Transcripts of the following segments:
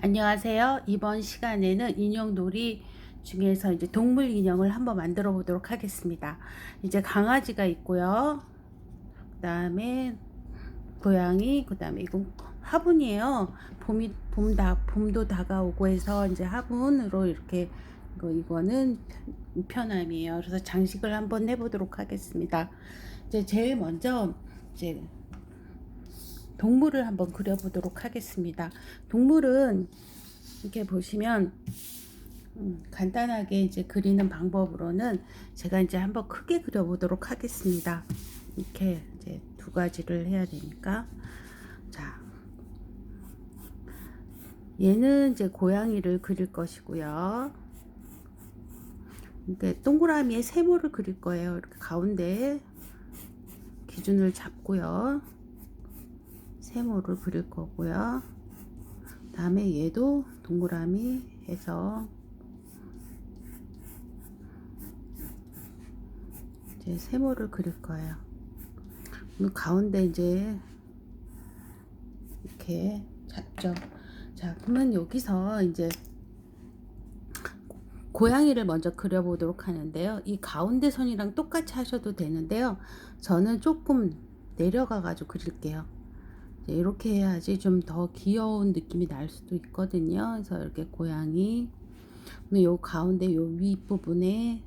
안녕하세요. 이번 시간에는 인형놀이 중에서 이제 동물 인형을 한번 만들어 보도록 하겠습니다. 이제 강아지가 있고요. 그 다음에 고양이, 그 다음에 이건 화분이에요. 봄도 다가오고 해서 이제 화분으로 이렇게 이거는 우편함이에요. 그래서 장식을 한번 해보도록 하겠습니다. 이제 제일 먼저 이제 동물을 한번 그려보도록 하겠습니다. 동물은 이렇게 보시면 간단하게 이제 그리는 방법으로는 제가 이제 한번 크게 그려보도록 하겠습니다. 이렇게 이제 두 가지를 해야 되니까. 자, 얘는 이제 고양이를 그릴 것이고요. 이렇게 동그라미에 세모를 그릴 거예요. 이렇게 가운데 기준을 잡고요. 세모를 그릴 거고요. 다음에 얘도 동그라미 해서 이제 세모를 그릴 거예요. 가운데 이제 이렇게 잡죠. 자, 그러면 여기서 이제 고양이를 먼저 그려보도록 하는데요. 이 가운데 선이랑 똑같이 하셔도 되는데요. 저는 조금 내려가 가지고 그릴게요. 이렇게 해야지 좀 더 귀여운 느낌이 날 수도 있거든요. 그래서 이렇게 고양이, 요 가운데 요 윗부분에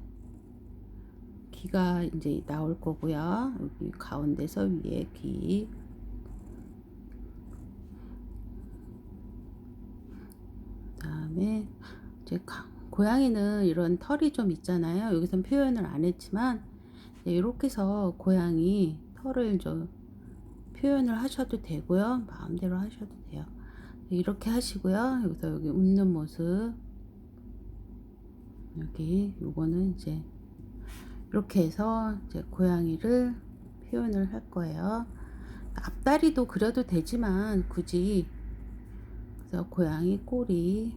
귀가 이제 나올 거고요. 여기 가운데서 위에 귀, 그다음에 이제 고양이는 이런 털이 좀 있잖아요. 여기선 표현을 안 했지만 이렇게 해서 고양이 털을 좀 표현을 하셔도 되고요. 마음대로 하셔도 돼요. 이렇게 하시고요. 여기서 여기 웃는 모습, 여기 요거는 이제 이렇게 해서 이제 고양이를 표현을 할 거예요. 앞다리도 그려도 되지만 굳이, 그래서 고양이 꼬리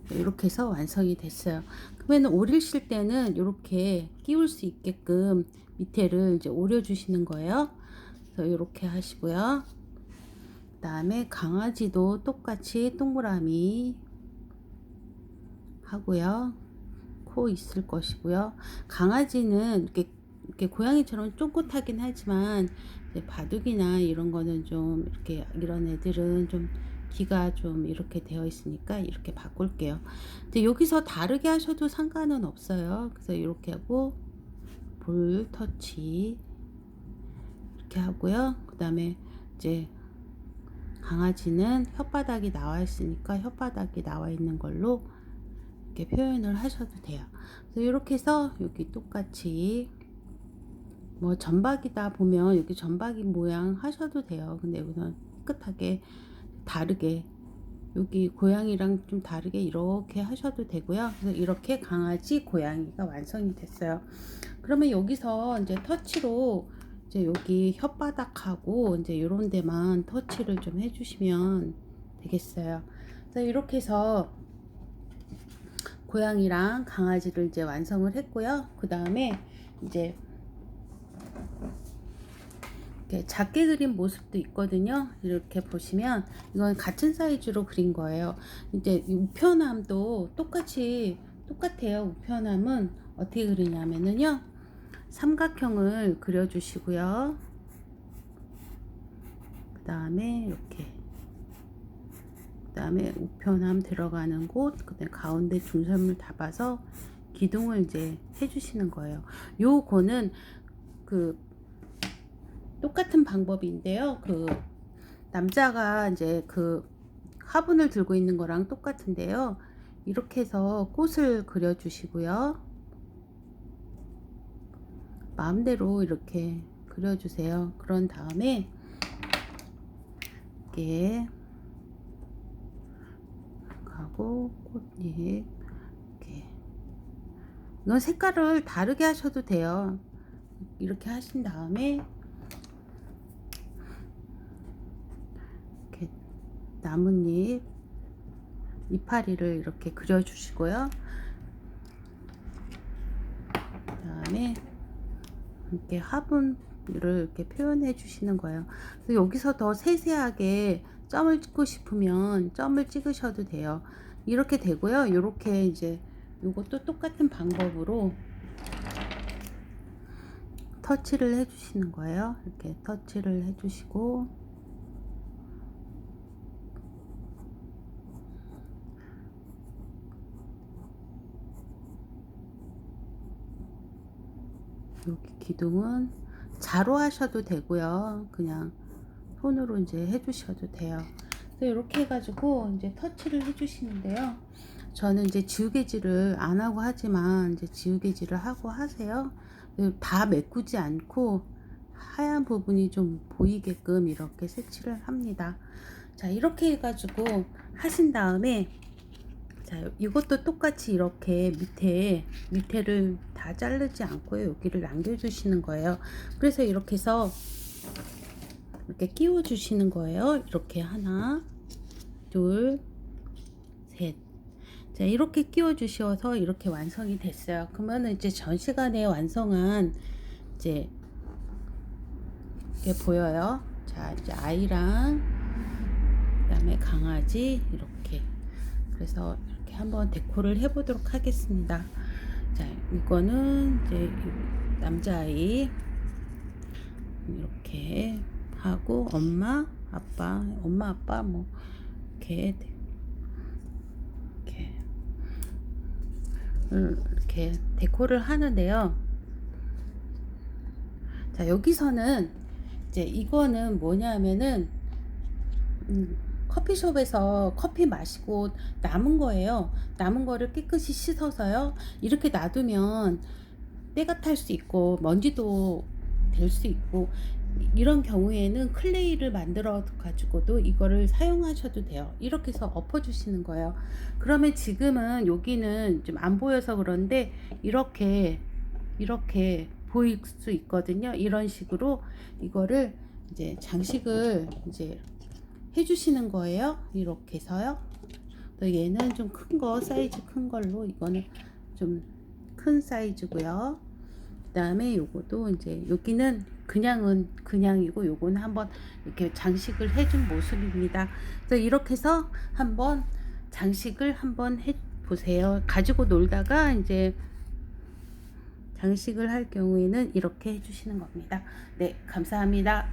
이렇게 해서 완성이 됐어요. 그러면 오리실 때는 이렇게 끼울 수 있게끔 밑에를 이제 오려 주시는 거예요. 그래서 이렇게 하시고요. 그 다음에 강아지도 똑같이 동그라미 하고요. 코 있을 것이고요. 강아지는 이렇게 고양이처럼 쫑긋하긴 하지만 바둑이나 이런 거는 좀 이렇게, 이런 애들은 좀 귀가 좀 이렇게 되어 있으니까 이렇게 바꿀게요. 근데 여기서 다르게 하셔도 상관은 없어요. 그래서 이렇게 하고 볼 터치 이렇게 하고요. 그 다음에 이제 강아지는 혓바닥이 나와 있으니까 혓바닥이 나와 있는 걸로 이렇게 표현을 하셔도 돼요. 그래서 이렇게 해서 여기 똑같이 뭐 점박이다 보면 여기 점박이 모양 하셔도 돼요. 근데 여기는 깨끗하게 다르게, 여기 고양이랑 좀 다르게 이렇게 하셔도 되고요. 그래서 이렇게 강아지 고양이가 완성이 됐어요. 그러면 여기서 이제 터치로 이제 여기 혓바닥하고 이제 이런 데만 터치를 좀 해주시면 되겠어요. 그래서 이렇게 해서 고양이랑 강아지를 이제 완성을 했고요. 그 다음에 이제 이렇게 작게 그린 모습도 있거든요. 이렇게 보시면 이건 같은 사이즈로 그린 거예요. 이제 우편함도 똑같아요. 우편함은 어떻게 그리냐면요, 삼각형을 그려 주시고요. 그 다음에 이렇게, 그 다음에 우편함 들어가는 곳, 그다음에 가운데 중심을 잡아서 기둥을 이제 해주시는 거예요. 요거는 그 똑같은 방법인데요. 그 남자가 이제 그 화분을 들고 있는 거랑 똑같은데요. 이렇게 해서 꽃을 그려 주시고요. 마음대로 이렇게 그려 주세요. 그런 다음에 이렇게 하고 꽃잎, 이렇게, 이건 색깔을 다르게 하셔도 돼요. 이렇게 하신 다음에 이렇게 나뭇잎 이파리를 이렇게 그려 주시고요. 그 다음에 이렇게 화분을 이렇게 표현해 주시는 거예요. 그래서 여기서 더 세세하게 점을 찍고 싶으면 점을 찍으셔도 돼요. 이렇게 되고요. 이렇게 이제 요것도 똑같은 방법으로 터치를 해 주시는 거예요. 이렇게 터치를 해 주시고, 여기 기둥은 자로 하셔도 되고요. 그냥 손으로 이제 해 주셔도 돼요. 이렇게 해가지고 이제 터치를 해 주시는데요. 저는 이제 지우개질을 안 하고 하지만 이제 지우개질을 하고 하세요. 다 메꾸지 않고 하얀 부분이 좀 보이게끔 이렇게 색칠을 합니다. 자, 이렇게 해가지고 하신 다음에, 자, 이것도 똑같이 이렇게 밑에를 다 자르지 않고요. 여기를 남겨주시는 거예요. 그래서 이렇게 해서 이렇게 끼워 주시는 거예요. 이렇게 하나, 둘, 셋. 자, 이렇게 끼워 주셔서 이렇게 완성이 됐어요. 그러면 이제 전 시간에 완성한 이제 이렇게 보여요. 자, 이제 아이랑 그다음에 강아지 이렇게. 그래서 이렇게 한번 데코를 해 보도록 하겠습니다. 자, 이거는 이제 남자아이 이렇게 하고 엄마 아빠 뭐 이렇게 데코를 하는데요. 자, 여기서는 이제 이거는 뭐냐면은 커피숍에서 커피 마시고 남은 거예요. 남은 거를 깨끗이 씻어서요. 이렇게 놔두면 때가 탈 수 있고 먼지도 될 수 있고, 이런 경우에는 클레이를 만들어 가지고도 이거를 사용하셔도 돼요. 이렇게 해서 엎어 주시는 거예요. 그러면 지금은 여기는 좀 안 보여서 그런데 이렇게 보일 수 있거든요. 이런 식으로 이거를 이제 장식을 이제 해 주시는 거예요. 이렇게 해서요. 또 얘는 좀 큰 거, 사이즈 큰 걸로, 이거는 좀 큰 사이즈고요. 그 다음에 요거도 이제 여기는 그냥이고 요거는 한번 이렇게 장식을 해준 모습입니다. 그래서 이렇게 해서 한번 장식을 한번 해 보세요. 가지고 놀다가 이제 장식을 할 경우에는 이렇게 해주시는 겁니다. 네, 감사합니다.